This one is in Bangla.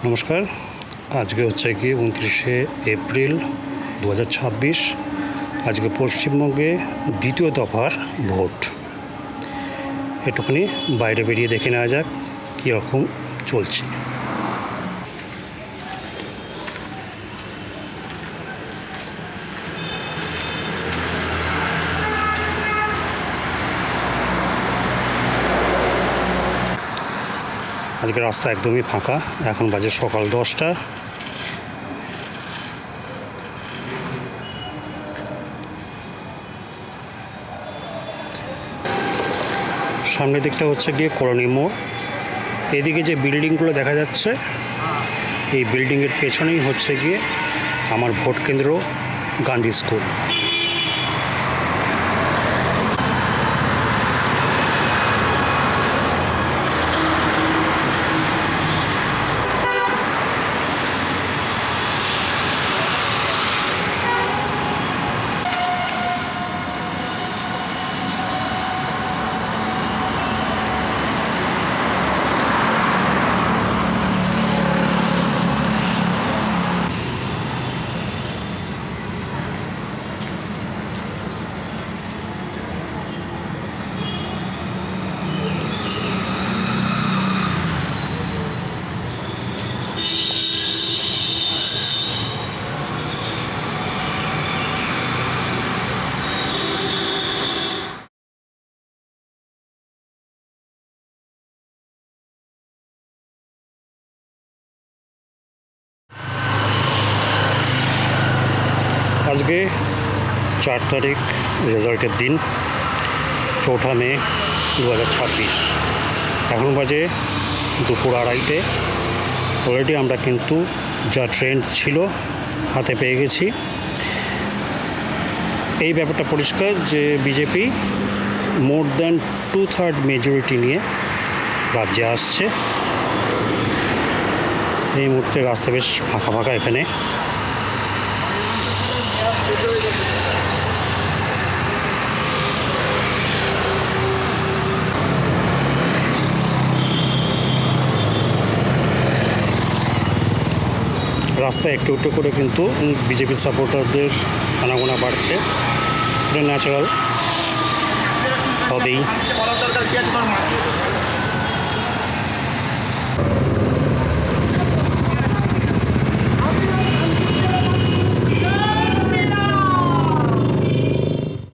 নমস্কার। আজকে হচ্ছে কি 29শে এপ্রিল 2026। আজকে পশ্চিমবঙ্গে দ্বিতীয় দফার ভোট। একটুখানি বাইরে বেরিয়ে দেখে নেওয়া যাক কীরকম চলছে। আজকে রাস্তা একদমই ফাঁকা। এখন বাজে সকাল 10টা। সামনের দিকটা হচ্ছে গিয়ে কলোনি মোড়। এদিকে যে বিল্ডিংগুলো দেখা যাচ্ছে, এই বিল্ডিংয়ের পেছনেই হচ্ছে গিয়ে আমার ভোট কেন্দ্র গান্ধী স্কুল। আজকে 4 তারিখ রেজাল্টের দিন, 4 মে 2026। এখন বাজে দুপুর 2:30। অলরেডি আমরা কিন্তু যা ট্রেন্ড ছিল হাতে পেয়ে গেছি। এই ব্যাপারটা পরিষ্কার যে বিজেপি মোর দ্যান 2/3 মেজরিটি নিয়ে রাজ্যে আসছে। এই মুহূর্তে রাস্তা বেশ ফাঁকা ফাঁকা। এখানে রাস্তায় একটু একটু করে কিন্তু বিজেপি সাপোর্টারদের আনাগোনা বাড়ছে। এটা ন্যাচারাল হবেই।